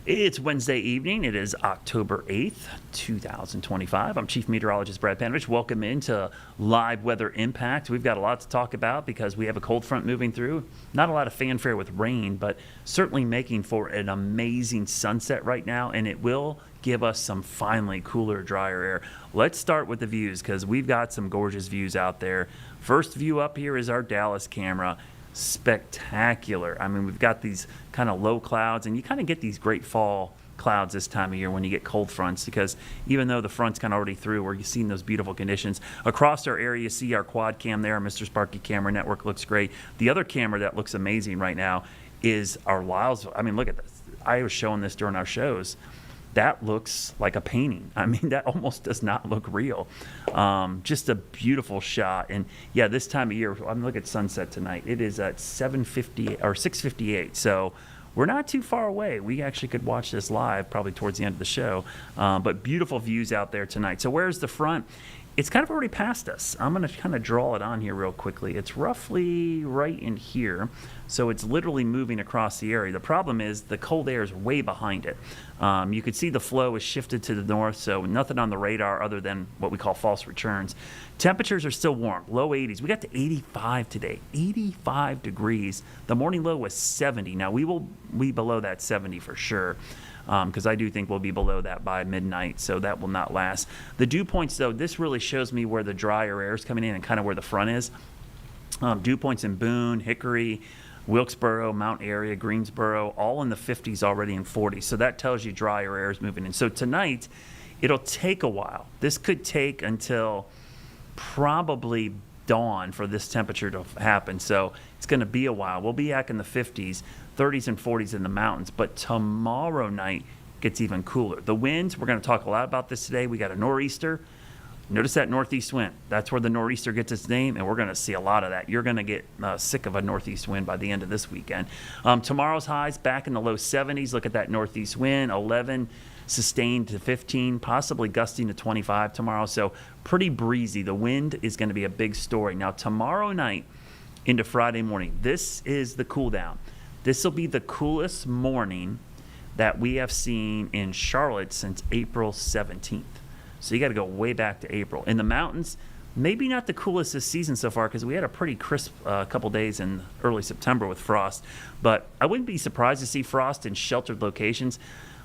It's Wednesday evening. It is October 8th, 2025. I'm Chief Meteorologist Brad Panovich. Welcome into Live Weather Impact. We've got a lot to talk about because we have a cold front moving through. Not a lot of fanfare with rain, but certainly making for an amazing sunset right now, and it will give us some finally cooler, drier air. Let's start with the views because we've got some gorgeous views out there. First view up here is our Dallas camera. Spectacular. I mean, we've got these kind of low clouds, and you kind of get these great fall clouds this time of year when you get cold fronts, because even though the front's kind of already through, where you've seen those beautiful conditions across our area. You see our quad cam there, Mr. Sparky camera network looks great. The other camera that looks amazing right now is our Lyles. I mean, look at this. I was showing this during our shows. That looks like a painting. I mean, that almost does not look real. Just a beautiful shot. And yeah, this time of year, I'm looking at sunset tonight. It is at 7:50 or 6:58. So we're not too far away. We actually could watch this live probably towards the end of the show. But beautiful views out there tonight. So where's the front? It's kind of already past us. I'm going to kind of draw it on here real quickly. It's roughly right in here. So it's literally moving across the area. The problem is the cold air is way behind it. You could see the flow is shifted to the north, so nothing on the radar other than what we call false returns. Temperatures are still warm, low 80s. We got to 85 today, 85 degrees. The morning low was 70. Now, we will be below that 70 for sure, because I do think we'll be below that by midnight, so that will not last. The dew points, though, this really shows me where the drier air is coming in and kind of where the front is. Dew points in Boone, Hickory, Wilkesboro, Mount Airy, Greensboro, all in the 50s already and 40s. So that tells you drier air is moving in. So tonight, it'll take a while. This could take until probably dawn for this temperature to happen. So it's going to be a while. We'll be back in the 50s, 30s and 40s in the mountains. But tomorrow night gets even cooler. The winds, we're going to talk a lot about this today. We got a nor'easter. Notice that northeast wind. That's where the nor'easter gets its name, and we're going to see a lot of that. You're going to get sick of a northeast wind by the end of this weekend. Tomorrow's highs back in the low 70s. Look at that northeast wind, 11 sustained to 15, possibly gusting to 25 tomorrow. So pretty breezy. The wind is going to be a big story. Now, tomorrow night into Friday morning, this is the cool down. This will be the coolest morning that we have seen in Charlotte since April 17th. So you got to go way back to April. In the mountains, maybe not the coolest this season so far because we had a pretty crisp couple days in early September with frost. But I wouldn't be surprised to see frost in sheltered locations.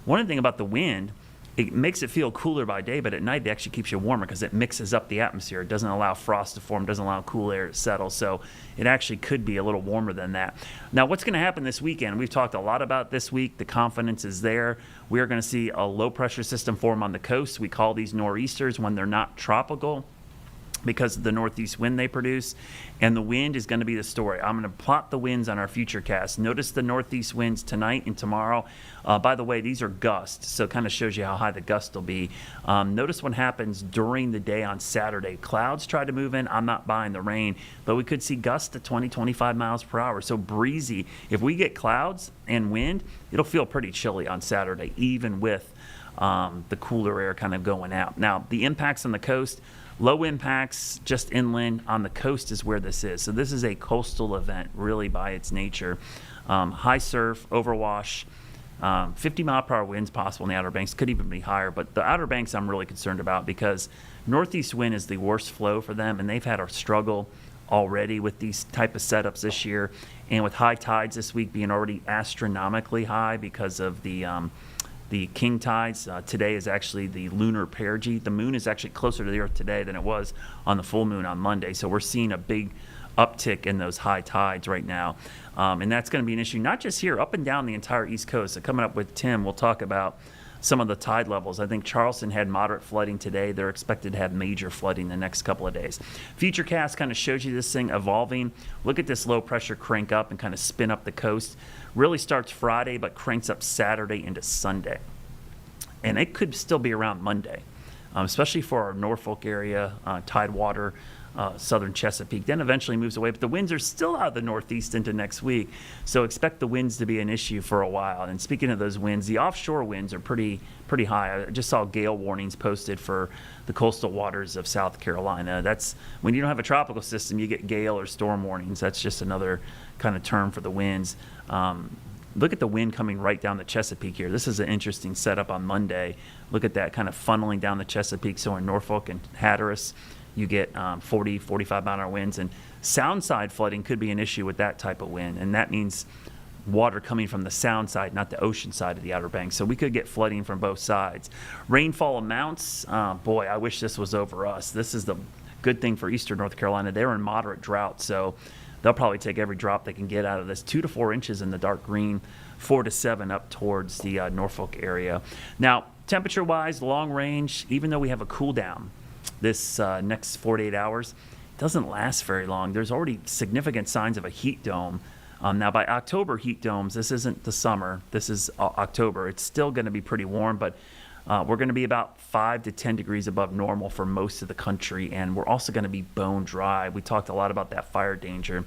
One thing about the wind, it makes it feel cooler by day, but at night it actually keeps you warmer because it mixes up the atmosphere. It doesn't allow frost to form, doesn't allow cool air to settle. So it actually could be a little warmer than that. Now, what's going to happen this weekend? We've talked a lot about this week. The confidence is there. We are going to see a low pressure system form on the coast. We call these nor'easters when they're not tropical, because of the northeast wind they produce, and the wind is going to be the story. I'm going to plot the winds on our future cast. Notice the northeast winds tonight and tomorrow. By the way, these are gusts, so it kind of shows you how high the gust will be. Notice what happens during the day on Saturday. Clouds try to move in. I'm not buying the rain, but we could see gusts to 20, 25 miles per hour. So breezy. If we get clouds and wind, it'll feel pretty chilly on Saturday, even with the cooler air kind of going out. Now, the impacts on the coast, low impacts just inland. On the coast is where this is. So this is a coastal event, really, by its nature. High surf, overwash, 50-mile-per-hour winds possible in the Outer Banks. Could even be higher. But the Outer Banks I'm really concerned about because northeast wind is the worst flow for them, and they've had a struggle already with these type of setups this year. And with high tides this week being already astronomically high because of the king tides. Today is actually the lunar perigee. The moon is actually closer to the earth today than it was on the full moon on Monday. So we're seeing a big uptick in those high tides right now. And that's going to be an issue, not just here, up and down the entire East Coast. So coming up with Tim, we'll talk about some of the tide levels. I think Charleston had moderate flooding today. They're expected to have major flooding the next couple of days. Futurecast kind of shows you this thing evolving. Look at this low pressure crank up and kind of spin up the coast. Really starts Friday, but cranks up Saturday into Sunday. And it could still be around Monday, especially for our Norfolk area, Tidewater, southern Chesapeake. Then eventually moves away, but the winds are still out of the northeast into next week. So expect the winds to be an issue for a while. And speaking of those winds, the offshore winds are pretty high. I just saw gale warnings posted for the coastal waters of South Carolina. That's when you don't have a tropical system, you get gale or storm warnings. That's just another kind of term for the winds. Look at the wind coming right down the Chesapeake here. This is an interesting setup on Monday. Look at that kind of funneling down the Chesapeake. So in Norfolk and Hatteras, you get 40, 45 mile an hour winds. And sound side flooding could be an issue with that type of wind. And that means water coming from the sound side, not the ocean side of the Outer Banks. So we could get flooding from both sides. Rainfall amounts, boy, I wish this was over us. This is the good thing for eastern North Carolina. They're in moderate drought, so they'll probably take every drop they can get out of this. 2 to 4 inches in the dark green, 4 to 7 up towards the Norfolk area. Now, temperature-wise, long range, even though we have a cool down this next 4 to 8 hours, it doesn't last very long. There's already significant signs of a heat dome. Now, by October heat domes, this isn't the summer. This is October. It's still going to be pretty warm, but we're going to be about 5 to 10 degrees above normal for most of the country, and we're also going to be bone dry. We talked a lot about that fire danger.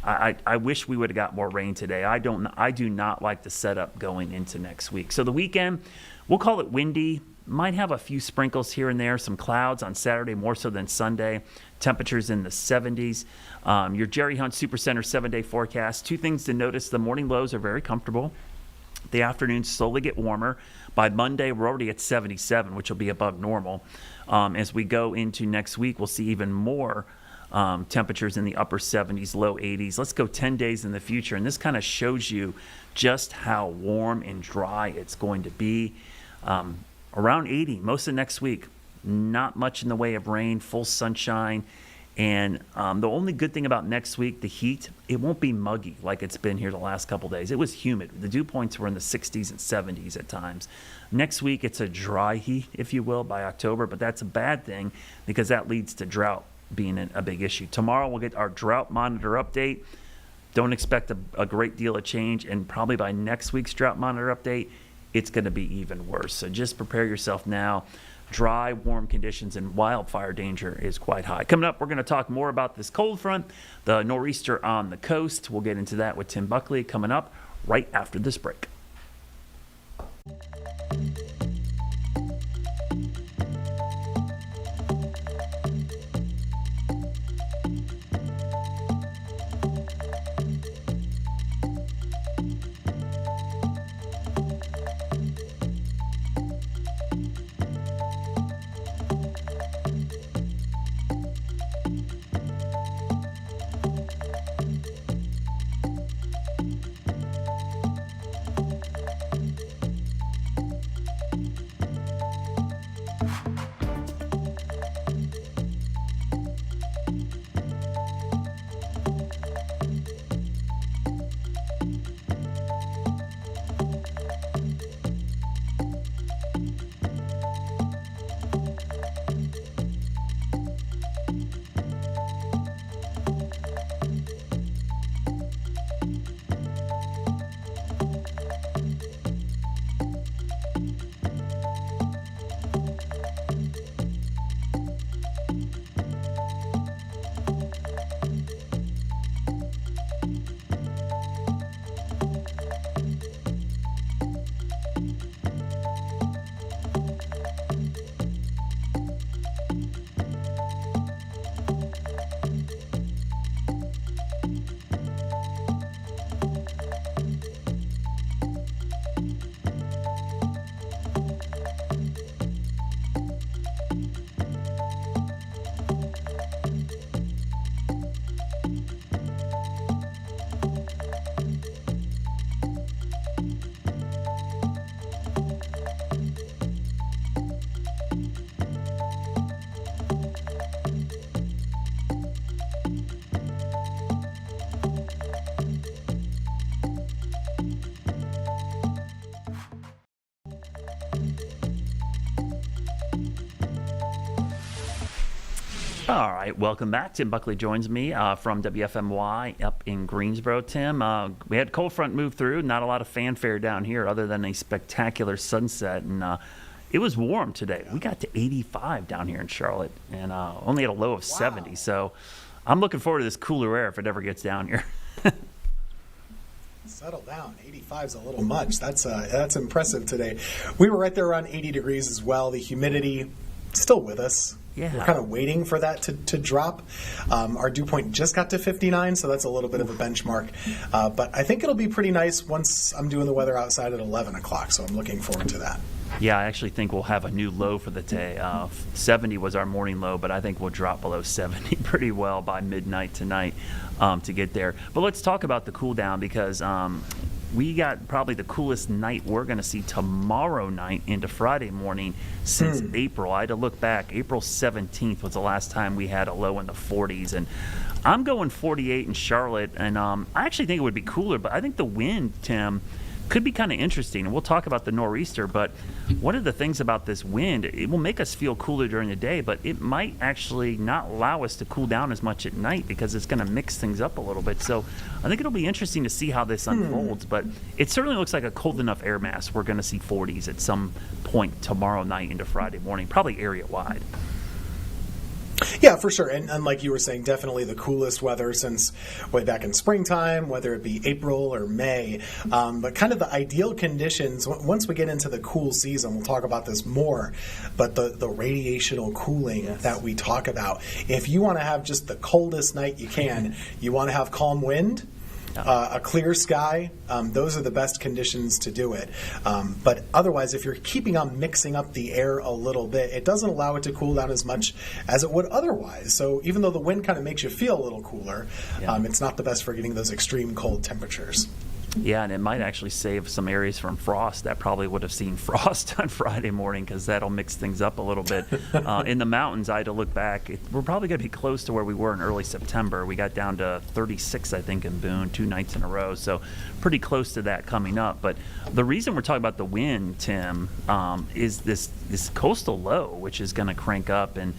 I wish we would have got more rain today. I do not like the setup going into next week. So the weekend, we'll call it windy. Might have a few sprinkles here and there, some clouds on Saturday more so than Sunday. Temperatures in the 70s. Your Jerry Hunt Supercenter 7-day forecast. 2 things to notice. The morning lows are very comfortable. The afternoons slowly get warmer. By Monday, we're already at 77, which will be above normal. As we go into next week, we'll see even more temperatures in the upper 70s, low 80s. Let's go 10 days in the future, and this kind of shows you just how warm and dry it's going to be. Around 80 most of next week. Not much in the way of rain, full sunshine. And the only good thing about next week, the heat, it won't be muggy like it's been here the last couple days. It was humid. The dew points were in the 60s and 70s at times. Next week, it's a dry heat, if you will, by October, but that's a bad thing because that leads to drought being a big issue. Tomorrow, we'll get our drought monitor update. Don't expect a great deal of change, and probably by next week's drought monitor update, it's going to be even worse. So just prepare yourself now. Dry, warm conditions, and wildfire danger is quite high. Coming up, we're going to talk more about this cold front, the nor'easter on the coast. We'll get into that with Tim Buckley coming up right after this break. All right, welcome back. Tim Buckley joins me from WFMY up in Greensboro. Tim, we had cold front move through. Not a lot of fanfare down here other than a spectacular sunset. And it was warm today. We got to 85 down here in Charlotte and only at a low of 70. So I'm looking forward to this cooler air if it ever gets down here. Settle down. 85 is a little much. That's impressive today. We were right there around 80 degrees as well. The humidity still with us. Yeah. We're kind of waiting for that to drop. Our dew point just got to 59, so that's a little bit of a benchmark. But I think it'll be pretty nice once I'm doing the weather outside at 11 o'clock, so I'm looking forward to that. Yeah, I actually think we'll have a new low for the day. 70 was our morning low, but I think we'll drop below 70 pretty well by midnight tonight to get there. But let's talk about the cool down because we got probably the coolest night we're going to see tomorrow night into Friday morning since April. I had to look back. April 17th was the last time we had a low in the 40s. And I'm going 48 in Charlotte. And I actually think it would be cooler, but I think the wind, Tim, could be kind of interesting. And we'll talk about the nor'easter, but one of the things about this wind, it will make us feel cooler during the day, but it might actually not allow us to cool down as much at night because it's going to mix things up a little bit. So I think it'll be interesting to see how this unfolds, but it certainly looks like a cold enough air mass. We're going to see 40s at some point tomorrow night into Friday morning, probably area wide. Yeah, for sure. And like you were saying, definitely the coolest weather since way back in springtime, whether it be April or May. But kind of the ideal conditions, once we get into the cool season, we'll talk about this more, but the radiational cooling that we talk about. If you want to have just the coldest night you can, you want to have calm wind, a clear sky, those are the best conditions to do it. But otherwise, if you're keeping on mixing up the air a little bit, it doesn't allow it to cool down as much as it would otherwise. So even though the wind kind of makes you feel a little cooler, it's not the best for getting those extreme cold temperatures. Yeah, and it might actually save some areas from frost that probably would have seen frost on Friday morning because that'll mix things up a little bit. In the mountains, I had to look back. We're probably going to be close to where we were in early September. We got down to 36, I think, in Boone, 2 nights in a row. So pretty close to that coming up. But the reason we're talking about the wind, Tim, is this coastal low, which is going to crank up. And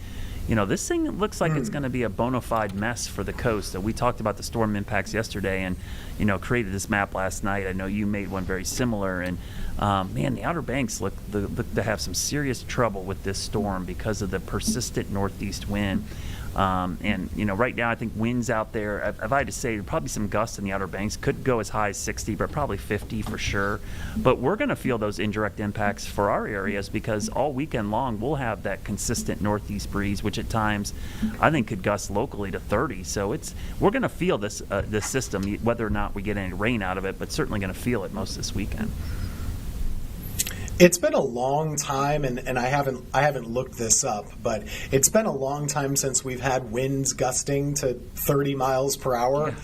you know, this thing looks like it's going to be a bona fide mess for the coast. So we talked about the storm impacts yesterday and, you know, created this map last night. I know you made one very similar. And, man, the Outer Banks look to have some serious trouble with this storm because of the persistent northeast wind. And, you know, right now I think winds out there, if I had to say, probably some gusts in the Outer Banks, could go as high as 60, but probably 50 for sure. But we're going to feel those indirect impacts for our areas because all weekend long we'll have that consistent northeast breeze, which at times I think could gust locally to 30. So we're going to feel this system, whether or not we get any rain out of it, but certainly going to feel it most this weekend. It's been a long time, and I haven't looked this up, but it's been a long time since we've had winds gusting to 30 miles per hour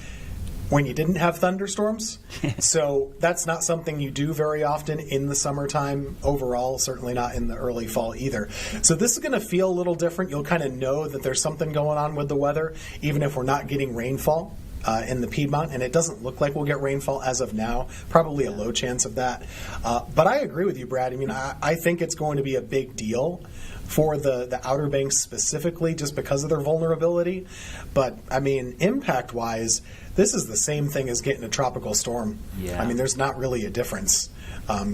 when you didn't have thunderstorms. So that's not something you do very often in the summertime overall, certainly not in the early fall either. So this is going to feel a little different. You'll kind of know that there's something going on with the weather, even if we're not getting rainfall. In the Piedmont, and it doesn't look like we'll get rainfall as of now. Probably a low chance of that. But I agree with you, Brad. I mean, I think it's going to be a big deal for the Outer Banks specifically just because of their vulnerability. But, I mean, impact-wise, this is the same thing as getting a tropical storm. Yeah. I mean, there's not really a difference.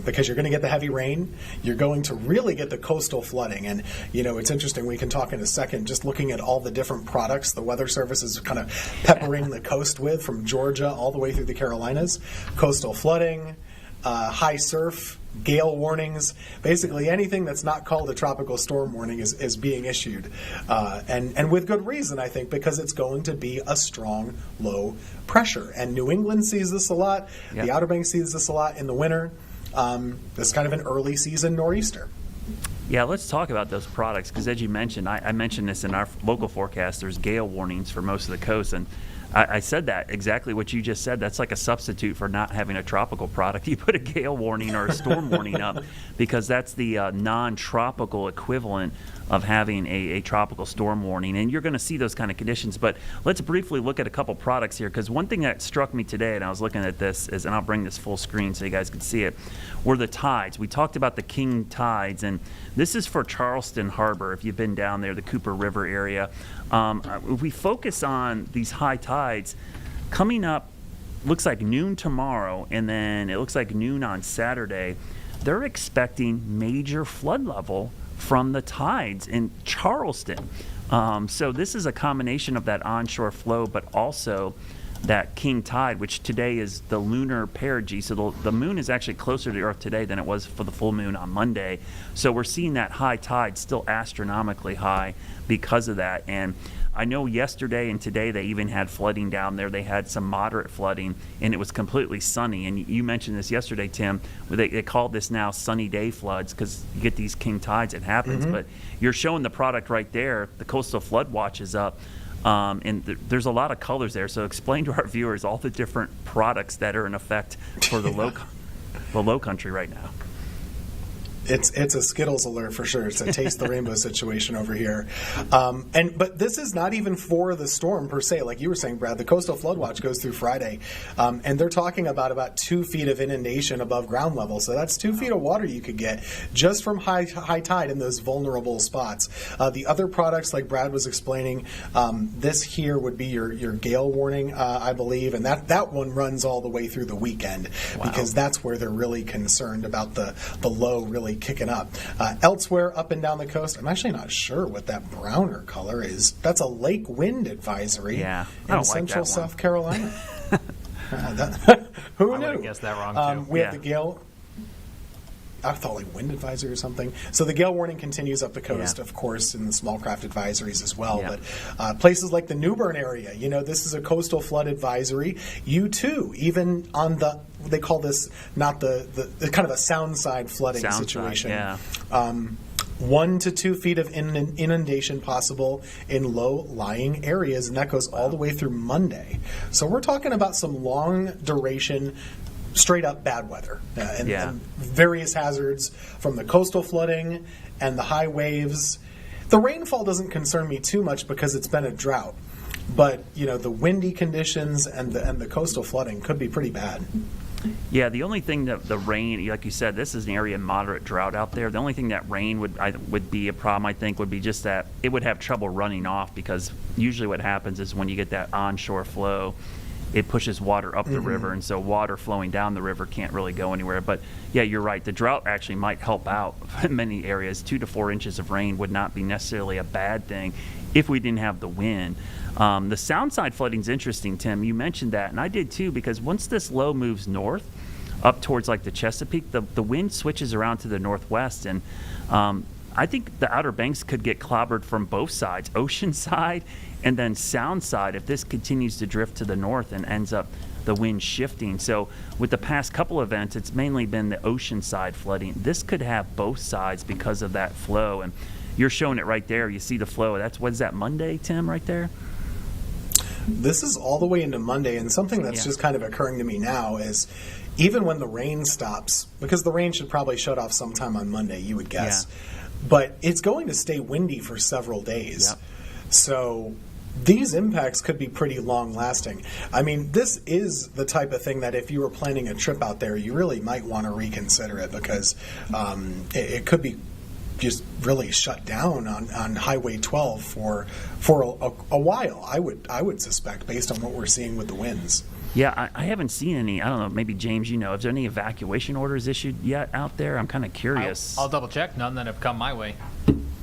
Because you're going to get the heavy rain, you're going to really get the coastal flooding. And, you know, it's interesting, we can talk in a second, just looking at all the different products the Weather Service is kind of peppering the coast with from Georgia all the way through the Carolinas. Coastal flooding, high surf, gale warnings, basically anything that's not called a tropical storm warning is being issued. And with good reason, I think, because it's going to be a strong low pressure. And New England sees this a lot. Yep. The Outer Banks sees this a lot in the winter. This kind of an early season nor'easter. Yeah, let's talk about those products because as you mentioned, I mentioned this in our local forecast, there's gale warnings for most of the coast. And I said that, exactly what you just said. That's like a substitute for not having a tropical product. You put a gale warning or a storm warning up because that's the non-tropical equivalent of having a tropical storm warning. And you're going to see those kind of conditions. But let's briefly look at a couple products here because one thing that struck me today, and I was looking at this, and I'll bring this full screen so you guys can see it, were the tides. We talked about the king tides, and this is for Charleston Harbor, if you've been down there, the Cooper River area. If we focus on these high tides, coming up, looks like noon tomorrow, and then it looks like noon on Saturday, they're expecting major flood level from the tides in Charleston. So this is a combination of that onshore flow, but also that king tide, which today is the lunar perigee. So the moon is actually closer to the Earth today than it was for the full moon on Monday. So we're seeing that high tide still astronomically high because of that. And I know yesterday and today they even had flooding down there. They had some moderate flooding, and it was completely sunny. And you mentioned this yesterday, Tim. They call this now sunny day floods because you get these king tides. It happens. But you're showing the product right there. The coastal flood watch is up. And there's a lot of colors there. So explain to our viewers all the different products that are in effect for the low country right now. It's a Skittles alert for sure. It's a taste the rainbow situation over here. But this is not even for the storm per se. Like you were saying, Brad, the coastal flood watch goes through Friday, and they're talking about 2 feet of inundation above ground level. So that's 2 feet of water you could get just from high tide in those vulnerable spots. The other products, like Brad was explaining, this here would be your gale warning, I believe, and that one runs all the way through the weekend because that's where they're really concerned about the low really kicking up. Elsewhere up and down the coast, I'm actually not sure what that browner color is. That's a lake wind advisory in central South Carolina. Who knew? I would have guessed that wrong too. We have the gale. I thought like wind advisory or something. So the gale warning continues up the coast, of course, in the small craft advisories as well. Yeah. But places like the New Bern area, this is a coastal flood advisory. You too, even on they call this not the kind of a sound side flooding situation. 1 to 2 feet of inundation possible in low-lying areas, and that goes all the way through Monday. So we're talking about some long duration, straight up bad weather and various hazards from the coastal flooding and the high waves. The rainfall doesn't concern me too much because it's been a drought, but the windy conditions and the coastal flooding could be pretty bad. Yeah, the only thing that the rain, like you said, this is an area of moderate drought out there. The only thing that rain would be a problem, I think, would be just that it would have trouble running off because usually what happens is when you get that onshore flow, it pushes water up the river, and so water flowing down the river can't really go anywhere. But yeah, you're right. The drought actually might help out in many areas. 2 to 4 inches of rain would not be necessarily a bad thing if we didn't have the wind. The sound side flooding is interesting, Tim. You mentioned that, and I did too, because once this low moves north, up towards like the Chesapeake, the wind switches around to the northwest, and I think the Outer Banks could get clobbered from both sides, ocean side and then sound side, if this continues to drift to the north and ends up the wind shifting. So with the past couple events, it's mainly been the ocean side flooding. This could have both sides because of that flow, and you're showing it right there. You see the flow. What is that, Monday, Tim, right there? This is all the way into Monday, and something that's just kind of occurring to me now is even when the rain stops, because the rain should probably shut off sometime on Monday, you would guess, but it's going to stay windy for several days. So these impacts could be pretty long-lasting. I mean, this is the type of thing that if you were planning a trip out there, you really might want to reconsider it because it could be just really shut down on Highway 12 for a while. I would suspect, based on what we're seeing with the winds. Yeah, I haven't seen any. I don't know. Maybe James, is there any evacuation orders issued yet out there? I'm kind of curious. I'll double check. None that have come my way.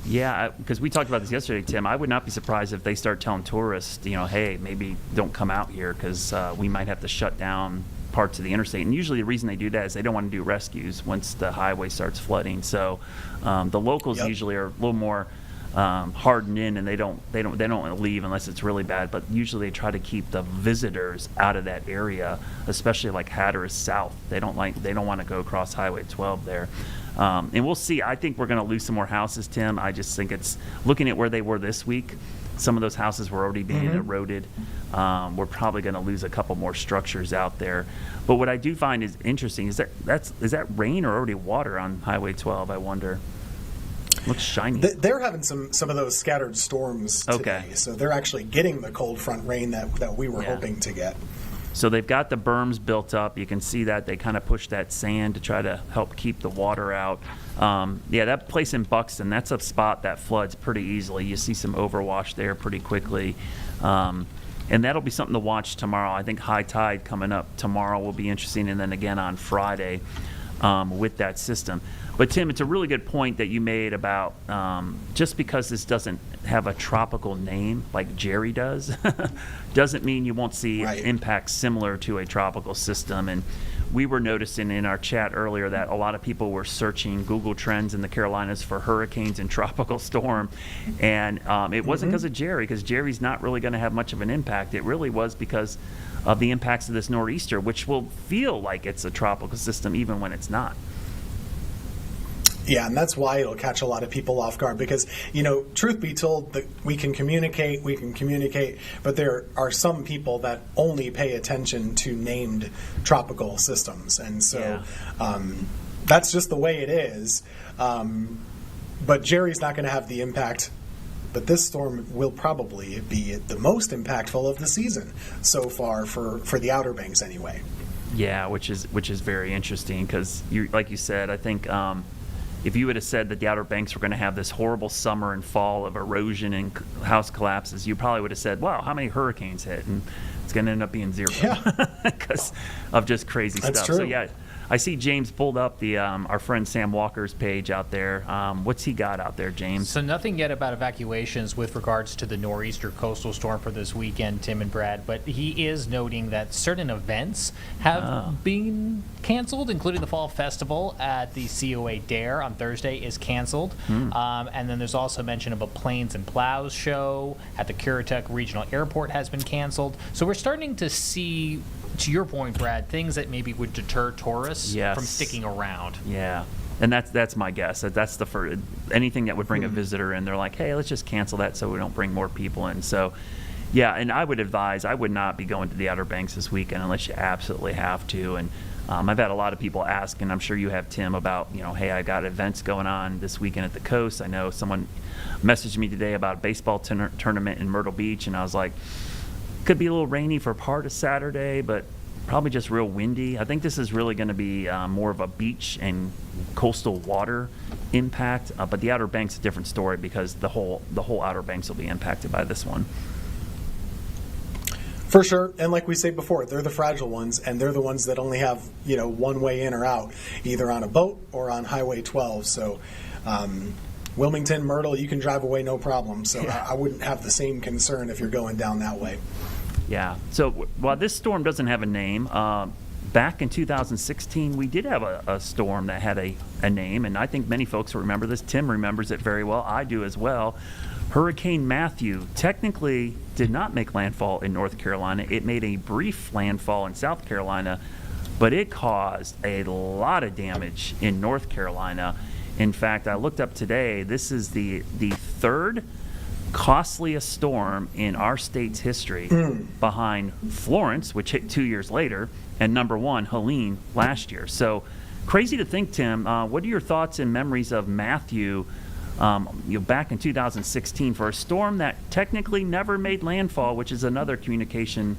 Yeah, because we talked about this yesterday, Tim. I would not be surprised if they start telling tourists, hey, maybe don't come out here because we might have to shut down parts of the interstate. And usually the reason they do that is they don't want to do rescues once the highway starts flooding. So the locals usually are a little more hardened in, and they don't leave unless it's really bad. But usually they try to keep the visitors out of that area, especially like Hatteras South. They don't want to go across Highway 12 there. And we'll see. I think we're going to lose some more houses, Tim. I just think it's looking at where they were this week. Some of those houses were already being eroded. We're probably going to lose a couple more structures out there. But what I do find is interesting is that rain or already water on Highway 12? I wonder. Looks shiny. They're having some of those scattered storms today, so they're actually getting the cold front rain that we were hoping to get. So they've got the berms built up. You can see that they kind of push that sand to try to help keep the water out. That place in Buxton, that's a spot that floods pretty easily. You see some overwash there pretty quickly. And that'll be something to watch tomorrow. I think high tide coming up tomorrow will be interesting, and then again on Friday. with that system. But Tim, it's a really good point that you made about just because this doesn't have a tropical name like Jerry does, doesn't mean you won't see impacts similar to a tropical system. And we were noticing in our chat earlier that a lot of people were searching Google Trends in the Carolinas for hurricanes and tropical storm. And it wasn't because of Jerry, because Jerry's not really going to have much of an impact. It really was because of the impacts of this nor'easter, which will feel like it's a tropical system even when it's not. Yeah, and that's why it'll catch a lot of people off guard because, truth be told, that we can communicate, but there are some people that only pay attention to named tropical systems. And so that's just the way it is. But Jerry's not going to have the impact. But this storm will probably be the most impactful of the season so far for the Outer Banks anyway. Yeah, which is very interesting because, like you said, I think if you would have said that the Outer Banks were going to have this horrible summer and fall of erosion and house collapses, you probably would have said, wow, how many hurricanes hit? And it's going to end up being zero because of just crazy That's stuff. True. So, yeah, I see James pulled up the our friend Sam Walker's page out there. What's he got out there, James? So nothing yet about evacuations with regards to the nor'easter coastal storm for this weekend, Tim and Brad, but he is noting that certain events have been canceled, including the Fall Festival at the COA Dare on Thursday is canceled. And then there's also mention of a Planes and Plows show at the Currituck Regional Airport has been canceled. So we're starting to see, to your point, Brad, things that maybe would deter tourists from sticking around. Yeah. And that's my guess. That's the first, anything that would bring a visitor in, they're like, hey, let's just cancel that so we don't bring more people in. So, yeah, and I would advise, I would not be going to the Outer Banks this weekend unless you absolutely have to. And I've had a lot of people ask, and I'm sure you have, Tim, about, hey, I got events going on this weekend at the coast. I know someone messaged me today about a baseball tournament in Myrtle Beach, and I was like, could be a little rainy for part of Saturday, but probably just real windy. I think this is really going to be more of a beach and coastal water impact, but the Outer Banks is a different story because the whole Outer Banks will be impacted by this one. For sure, and like we said before, they're the fragile ones, and they're the ones that only have one way in or out, either on a boat or on Highway 12. So Wilmington, Myrtle, you can drive away no problem. So I wouldn't have the same concern if you're going down that way. Yeah. So while this storm doesn't have a name, back in 2016, we did have a storm that had a name, and I think many folks will remember this. Tim remembers it very well. I do as well. Hurricane Matthew technically did not make landfall in North Carolina. It made a brief landfall in South Carolina, but it caused a lot of damage in North Carolina. In fact, I looked up today, this is the third costliest storm in our state's history behind Florence, which hit 2 years later, and number one, Helene, last year. So crazy to think, Tim. What are your thoughts and memories of Matthew back in 2016 for a storm that technically never made landfall, which is another communication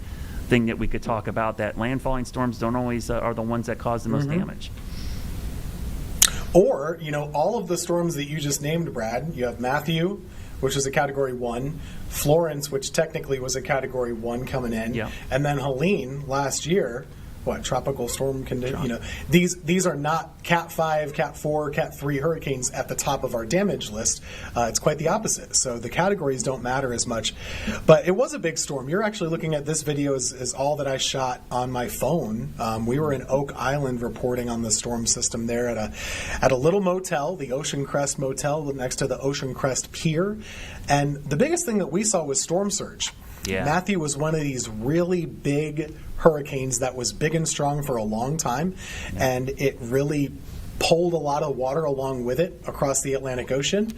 thing that we could talk about, that landfalling storms don't always are the ones that cause the most damage. Or, all of the storms that you just named, Brad, you have Matthew, which is a Category 1, Florence, which technically was a Category 1 coming in, and then Helene last year, tropical storm condition. These are not Cat 5, Cat 4, Cat 3 hurricanes at the top of our damage list. It's quite the opposite. So the categories don't matter as much. But it was a big storm. You're actually looking at this video is all that I shot on my phone. We were in Oak Island reporting on the storm system there at a little motel, the Ocean Crest Motel, next to the Ocean Crest Pier. And the biggest thing that we saw was storm surge. Yeah. Matthew was one of these really big hurricanes that was big and strong for a long time, and it really pulled a lot of water along with it across the Atlantic Ocean.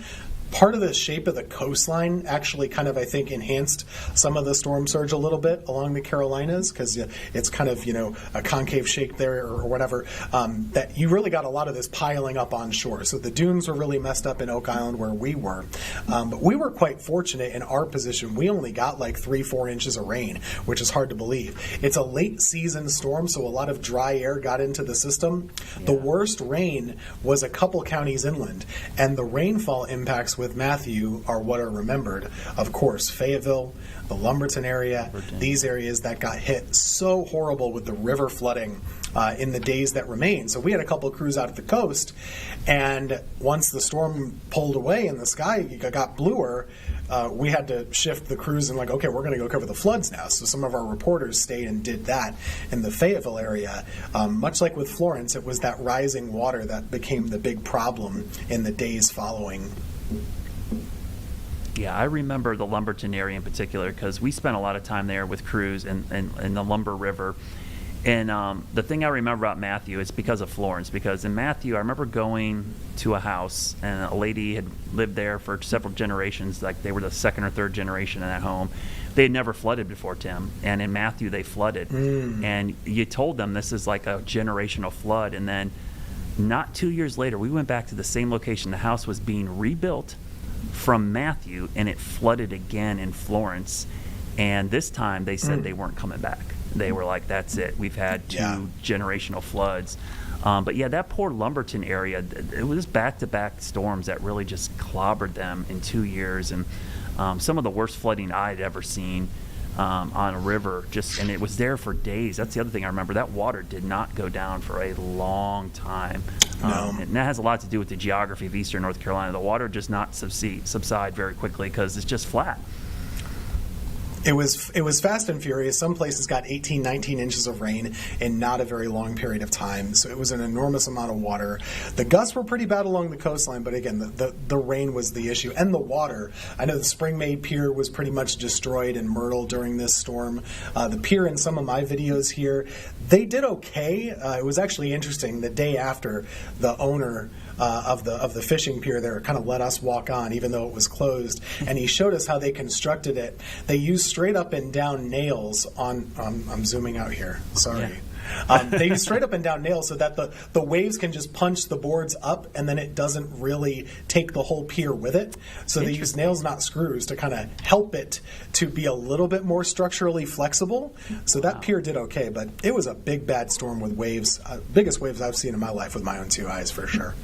Part of the shape of the coastline actually kind of, I think, enhanced some of the storm surge a little bit along the Carolinas because it's kind of, a concave shape there or whatever, that you really got a lot of this piling up on shore. So the dunes were really messed up in Oak Island where we were. But we were quite fortunate in our position. We only got like 3-4 inches of rain, which is hard to believe. It's a late season storm, so a lot of dry air got into the system. Yeah. The worst rain was a couple counties inland, and the rainfall impacts impacts with Matthew are what are remembered. Of course, Fayetteville, the Lumberton area, these areas that got hit so horrible with the river flooding in the days that remain. So we had a couple of crews out at the coast, and once the storm pulled away and the sky got bluer, we had to shift the crews and okay, we're going to go cover the floods now. So some of our reporters stayed and did that in the Fayetteville area. Much like with Florence, it was that rising water that became the big problem in the days following. Yeah, I remember the Lumberton area in particular because we spent a lot of time there with crews in the Lumber River. And the thing I remember about Matthew is because of Florence, because in Matthew, I remember going to a house and a lady had lived there for several generations, like they were the second or third generation in that home. They had never flooded before, Tim, and in Matthew they flooded. And you told them this is like a generational flood, and then not 2 years later, we went back to the same location. The house was being rebuilt from Matthew, and it flooded again in Florence. And this time they said they weren't coming back. They were like, that's it. We've had two generational floods. But yeah, that poor Lumberton area, it was back-to-back storms that really just clobbered them in 2 years. And some of the worst flooding I'd ever seen on a river. And it was there for days. That's the other thing I remember. That water did not go down for a long time. And that has a lot to do with the geography of eastern North Carolina. The water does not subside very quickly because it's just flat. It was fast and furious. Some places got 18, 19 inches of rain in not a very long period of time. So it was an enormous amount of water. The gusts were pretty bad along the coastline, but again, the rain was the issue. And the water. I know the Springmaid Pier was pretty much destroyed in Myrtle during this storm. The pier in some of my videos here, they did okay. It was actually interesting. The day after, the owner of the fishing pier there kind of let us walk on even though it was closed, and he showed us how they constructed it. They used straight up and down nails on I'm zooming out here, sorry. They use straight up and down nails so that the waves can just punch the boards up, and then it doesn't really take the whole pier with it. So they use nails, not screws, to kind of help it to be a little bit more structurally flexible. So that pier did okay, but it was a big bad storm with waves, biggest waves I've seen in my life with my own two eyes for sure.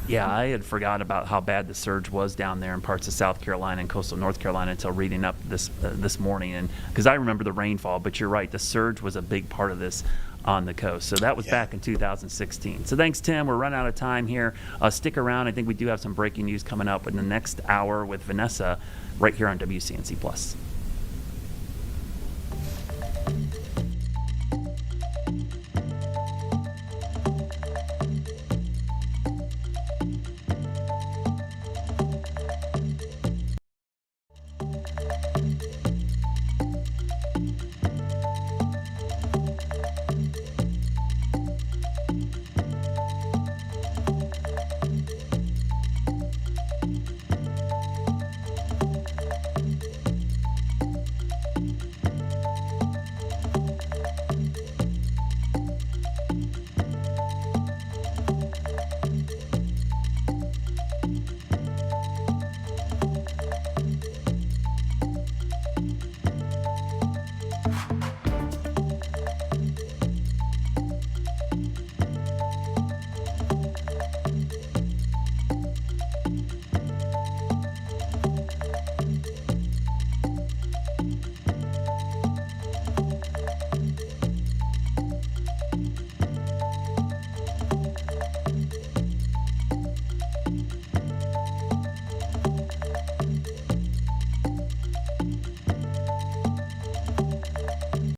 Yeah, I had forgot about how bad the surge was down there in parts of South Carolina and coastal North Carolina until reading up this morning, and because I remember the rainfall. But you're right, the surge was a big part of this on the coast. So that was back in 2016. So thanks, Tim. We're running out of time here. Stick around. I think we do have some breaking news coming up in the next hour with Vanessa right here on WCNC Plus.